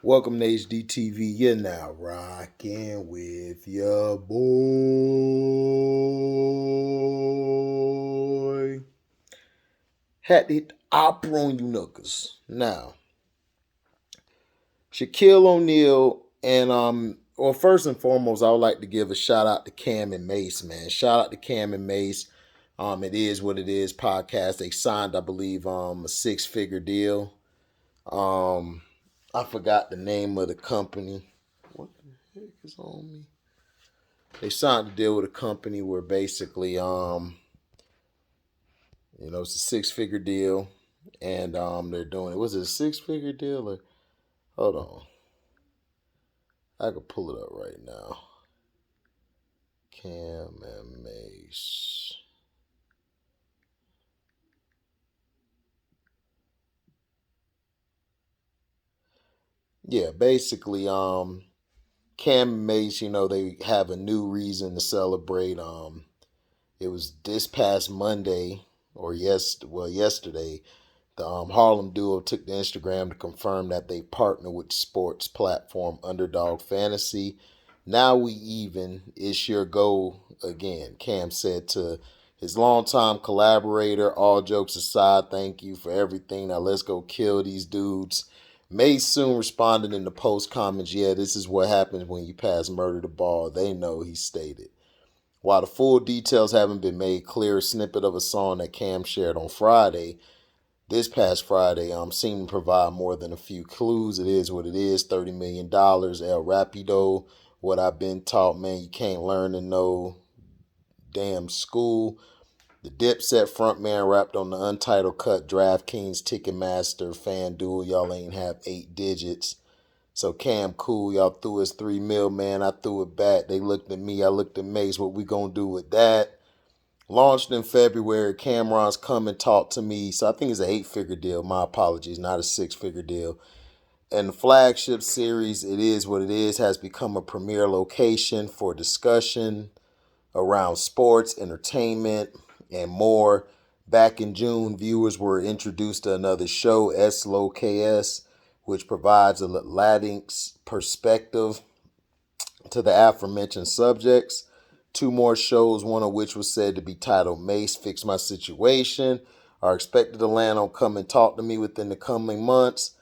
Welcome to HDTV. You're now rocking with your boy. Had to hit the opera on you knuckles. Now, Shaquille O'Neal and well, first and foremost, I would like to give a shout out to Cam and Mace, man. Shout out to Cam and Mace. It is what it is podcast. They signed, I believe, a six-figure deal. I forgot the name of the company. What the heck is on me? They signed a deal with a company where basically, it's a six-figure deal, and they're doing it. Was it a six-figure deal? Or hold on, I could pull it up right now. Cam and Mace. Yeah, basically, Cam and Mace, they have a new reason to celebrate. It was this past Monday or yesterday. The Harlem duo took to Instagram to confirm that they partner with sports platform Underdog Fantasy. Now we even. It's your goal again, Cam said to his longtime collaborator. All jokes aside, thank you for everything. Now let's go kill these dudes. May soon responded in the post comments, yeah, this is what happens when you pass murder the ball. They know, he stated. While the full details haven't been made clear, a snippet of a song that Cam shared on this past Friday, seemed to provide more than a few clues. It is what it is. $30 million. El Rapido. What I've been taught, man, you can't learn in no damn school. The Dipset frontman rapped on the Untitled Cut, DraftKings, Ticketmaster, FanDuel. Y'all ain't have 8 digits. So Cam cool, y'all threw us 3 mil, man. I threw it back. They looked at me, I looked at Mace. What we gonna do with that? Launched in February, Cameron's come and talk to me. So I think it's an 8-figure deal. My apologies, not a 6-figure deal. And the flagship series, it is what it is, has become a premier location for discussion around sports, entertainment, and more. Back in June, viewers were introduced to another show, SLOKS, which provides a Latinx perspective to the aforementioned subjects. 2 more shows, one of which was said to be titled Mace Fix My Situation, are expected to land on Come and Talk to Me within the coming months.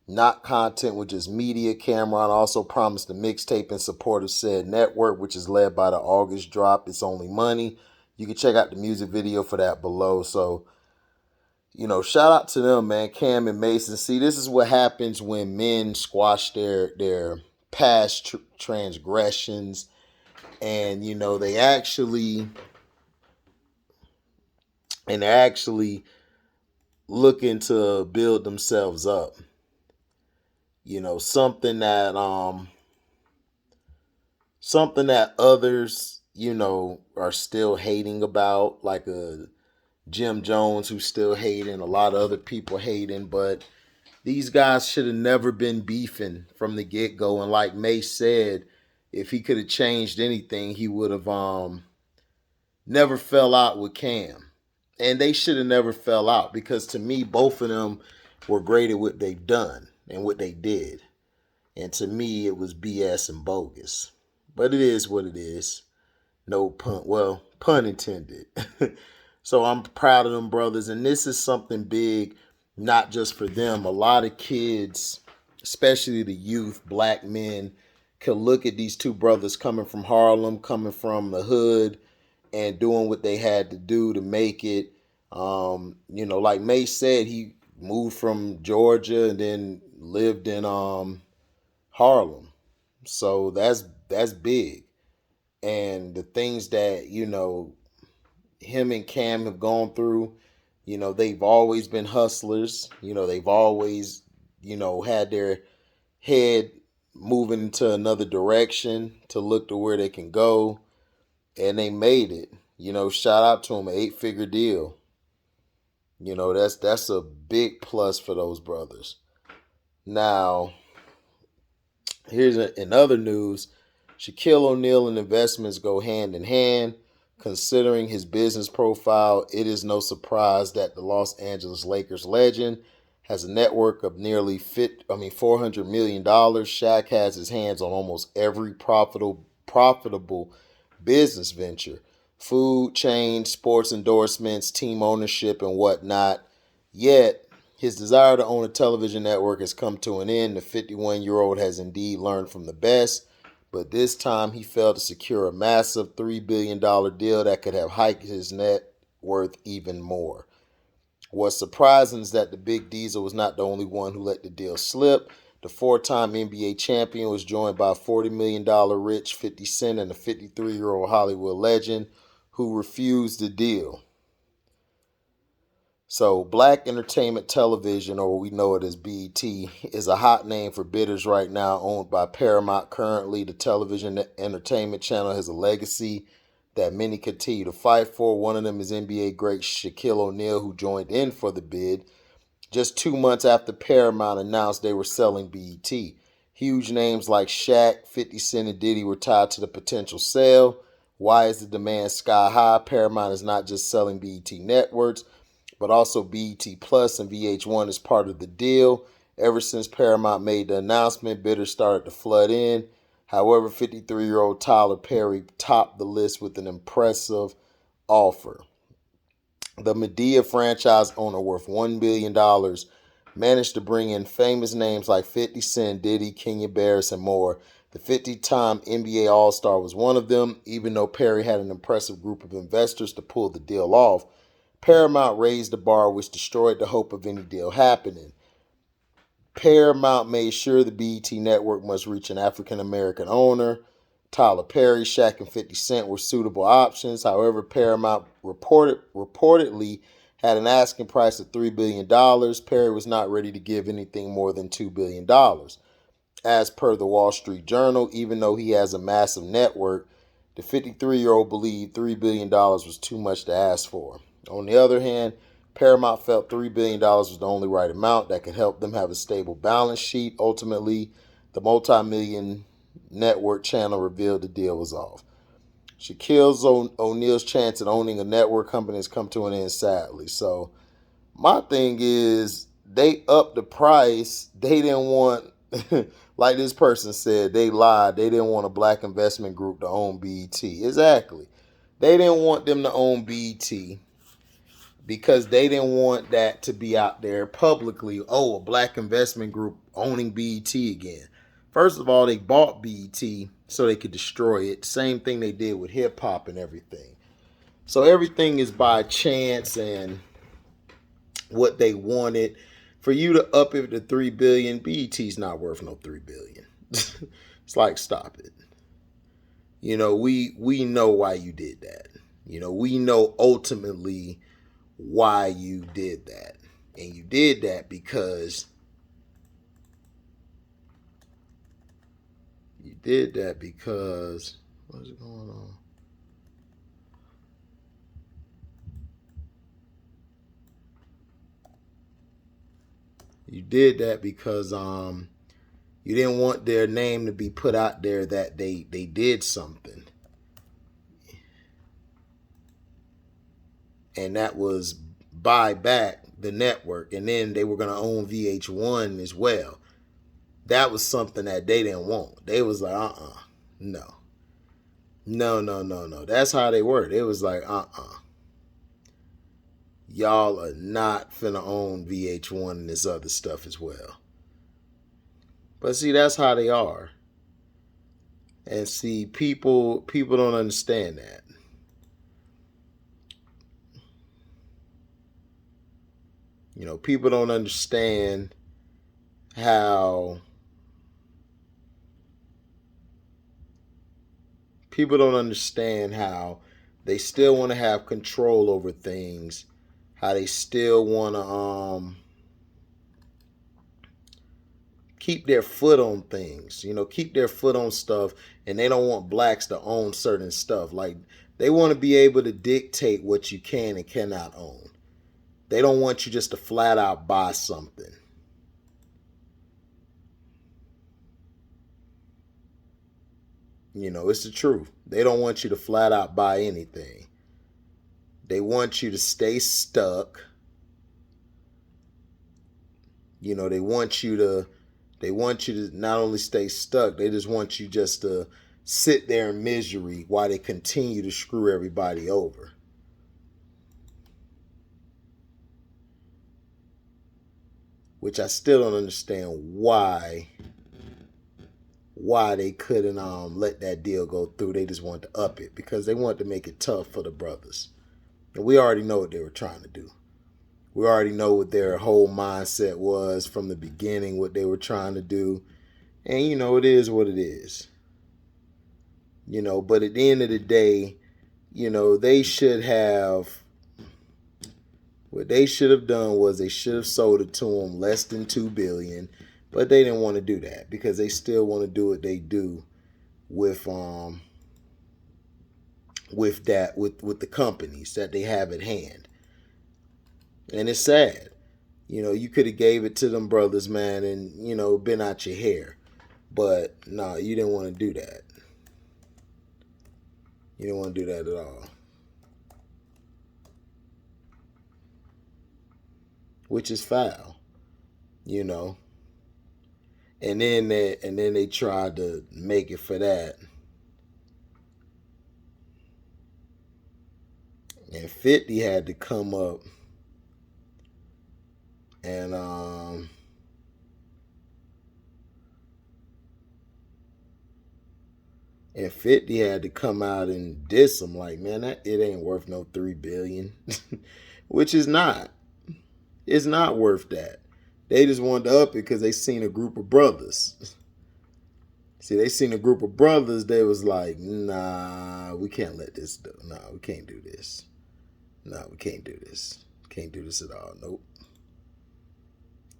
Not content, which is media. Cameron also promised a mixtape in support of said network, which is led by the August drop, It's Only Money. You can check out the music video for that below. So, shout out to them, man, Cam and Mason. See, this is what happens when men squash their past transgressions, and they're actually looking to build themselves up. Something that others, are still hating about, like a Jim Jones who's still hating, a lot of other people hating, but these guys should have never been beefing from the get-go. And like May said, if he could have changed anything, he would have never fell out with Cam. And they should have never fell out, because to me, both of them were great at what they've done and what they did. And to me, it was BS and bogus. But it is what it is. No pun intended. So I'm proud of them brothers. And this is something big, not just for them. A lot of kids, especially the youth, black men, can look at these 2 brothers coming from Harlem, coming from the hood, and doing what they had to do to make it. Like May said, he moved from Georgia and then lived in Harlem. So that's big. And the things that, him and Cam have gone through, they've always been hustlers. They've always, had their head moving into another direction to look to where they can go. And they made it. Shout out to them, an 8-figure deal. That's a big plus for those brothers. Now, here's in other news, Shaquille O'Neal and investments go hand in hand. Considering his business profile, it is no surprise that the Los Angeles Lakers legend has a network of nearly $400 million. Shaq has his hands on almost every profitable business venture, food chains, sports endorsements, team ownership, and whatnot. Yet, his desire to own a television network has come to an end. The 51-year-old has indeed learned from the best, but this time he failed to secure a massive $3 billion deal that could have hiked his net worth even more. What's surprising is that the Big Diesel was not the only one who let the deal slip. The four-time NBA champion was joined by $40 million rich 50 Cent and a 53-year-old Hollywood legend who refused the deal. So, Black Entertainment Television, or we know it as BET, is a hot name for bidders right now, owned by Paramount. Currently, the television entertainment channel has a legacy that many continue to fight for. One of them is NBA great Shaquille O'Neal, who joined in for the bid just 2 months after Paramount announced they were selling BET. Huge names like Shaq, 50 Cent, and Diddy were tied to the potential sale. Why is the demand sky high? Paramount is not just selling BET networks, but also BET Plus and VH1 is part of the deal. Ever since Paramount made the announcement, bidders started to flood in. However, 53-year-old Tyler Perry topped the list with an impressive offer. The Madea franchise owner, worth $1 billion, managed to bring in famous names like 50 Cent, Diddy, Kenya Barris, and more. The 50-time NBA All-Star was one of them. Even though Perry had an impressive group of investors to pull the deal off, Paramount raised the bar, which destroyed the hope of any deal happening. Paramount made sure the BET network must reach an African-American owner. Tyler Perry, Shaq, and 50 Cent were suitable options. However, Paramount reportedly had an asking price of $3 billion. Perry was not ready to give anything more than $2 billion. As per the Wall Street Journal, even though he has a massive network, the 53-year-old believed $3 billion was too much to ask for. On the other hand, Paramount felt $3 billion was the only right amount that could help them have a stable balance sheet. Ultimately, the multi-million network channel revealed the deal was off. Shaquille O'Neal's chance at owning a network company has come to an end, sadly. So, my thing is, they upped the price. They didn't want, like this person said, they lied. They didn't want a black investment group to own BET. Exactly. They didn't want them to own BET because they didn't want that to be out there publicly. Oh, a black investment group owning BET again. First of all, they bought BET so they could destroy it. Same thing they did with hip hop and everything. So everything is by chance and what they wanted. For you to up it to $3 billion, BET's not worth no $3 billion. It's like, stop it. You know, we know why you did that. You know, we know ultimately why you did that. And you did that because what's going on? You did that because you didn't want their name to be put out there that they did something. And that was buy back the network, and then they were going to own VH1 as well. That was something that they didn't want. They was like, no. That's how they were. It was like, y'all are not finna own VH1 and this other stuff as well. But see, that's how they are. And see, people don't understand that. You know, people don't understand how they still want to have control over things, how they still want to keep their foot on things, you know, keep their foot on stuff, and they don't want blacks to own certain stuff. Like, they want to be able to dictate what you can and cannot own. They don't want you just to flat out buy something. You know, it's the truth. They don't want you to flat out buy anything. They want you to stay stuck You know, they want you to not only stay stuck, they just want you just to sit there in misery while they continue to screw everybody over. Which I still don't understand why they couldn't let that deal go through. They just wanted to up it because they wanted to make it tough for the brothers. And we already know what they were trying to do. We already know what their whole mindset was from the beginning, what they were trying to do. And, you know, it is what it is. You know, but at the end of the day, you know, they should have, what they should have done was they should have sold it to them less than $2 billion. But they didn't want to do that because they still want to do what they do with the companies that they have at hand. And it's sad. You know, you could have gave it to them brothers, man, and, you know, been out your hair. But no, you didn't want to do that. You didn't want to do that at all. Which is foul, you know. And then they tried to make it for that. And 50 had to come up and and 50 had to come out and diss him like, man, it ain't worth no $3 billion. Which is not. It's not worth that. They just wanted to up it because they seen a group of brothers. See, they seen a group of brothers. They was like, nah, we can't let this do. Nah, we can't do this. Nah, we can't do this. Can't do this at all. Nope.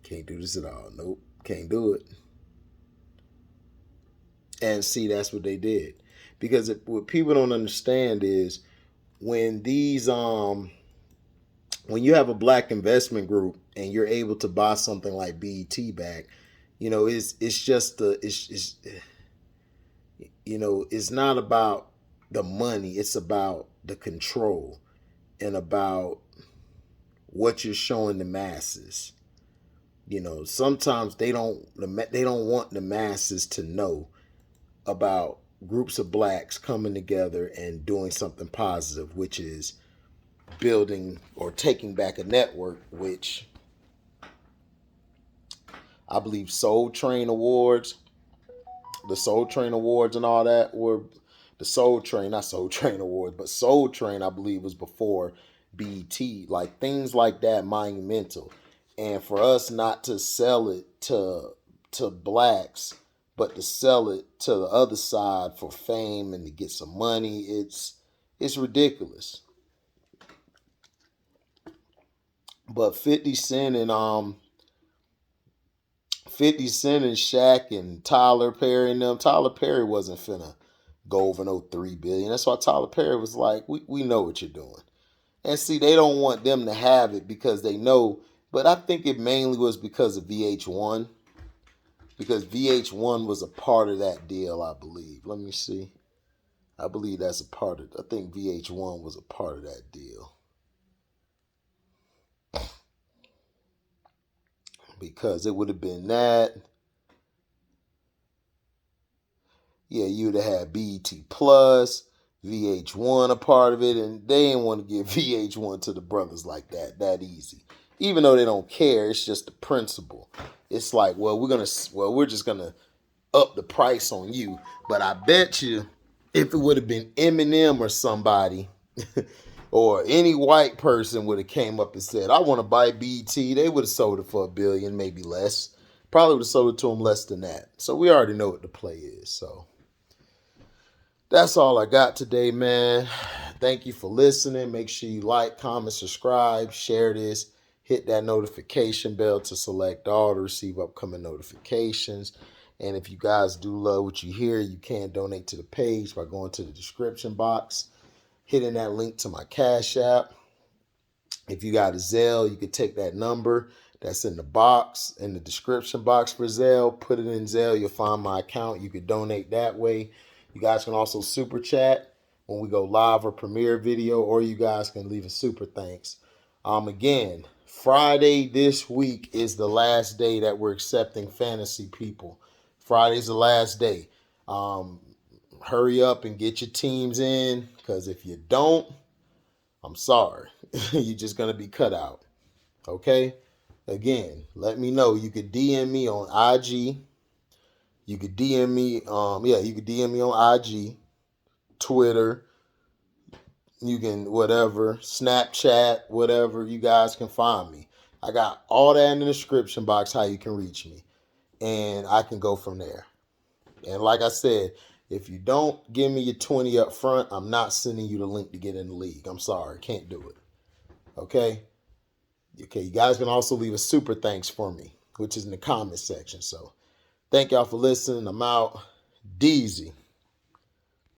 Can't do this at all. Nope. Can't do it. And see, that's what they did. Because what people don't understand is when when you have a black investment group and you're able to buy something like BET back, you know, it's just you know, it's not about the money, it's about the control and about what you're showing the masses. You know, sometimes they don't want the masses to know about groups of blacks coming together and doing something positive, which is building or taking back a network, which I believe Soul Train Awards, the Soul Train Awards and all that were the Soul Train, not Soul Train Awards, but Soul Train, I believe, was before BT. Like things like that, monumental. And for us not to sell it to blacks, but to sell it to the other side for fame and to get some money, it's ridiculous. But 50 Cent and 50 Cent and Shaq and Tyler Perry and them, Tyler Perry wasn't finna go over no $3 billion. That's why Tyler Perry was like, we know what you're doing. And see, they don't want them to have it because they know, but I think it mainly was because of VH1. Because VH1 was a part of that deal, I believe. Let me see. I believe that's a part of, I think VH1 was a part of that deal. Because it would have been that. Yeah, you would have had BET Plus, VH1 a part of it, and they didn't want to give VH1 to the brothers like that easy. Even though they don't care, it's just the principle. It's like, we're just gonna up the price on you. But I bet you, if it would have been Eminem or somebody, or any white person would have came up and said, I want to buy BT, they would have sold it for $1 billion, maybe less. Probably would have sold it to them less than that. So we already know what the play is. So that's all I got today, man. Thank you for listening. Make sure you like, comment, subscribe, share this. Hit that notification bell to select all to receive upcoming notifications. And if you guys do love what you hear, you can donate to the page by going to the description box, hitting that link to my Cash App. If you got a Zelle, you can take that number that's in the box, in the description box for Zelle, put it in Zelle. You'll find my account. You can donate that way. You guys can also super chat when we go live or premiere video, or you guys can leave a super thanks. Again, Friday this week is the last day that we're accepting fantasy people. Friday's the last day. Um, Hurry up and get your teams in, because if you don't, I'm sorry. You're just going to be cut out. Okay? Again, let me know. You could DM me on IG. You could DM me, you could DM me on IG, Twitter, you can whatever, Snapchat, whatever, you guys can find me. I got all that in the description box how you can reach me. And I can go from there. And like I said, if you don't give me your 20 up front, I'm not sending you the link to get in the league. I'm sorry, can't do it. Okay? Okay, you guys can also leave a super thanks for me, which is in the comment section. So thank y'all for listening. I'm out. Deezy.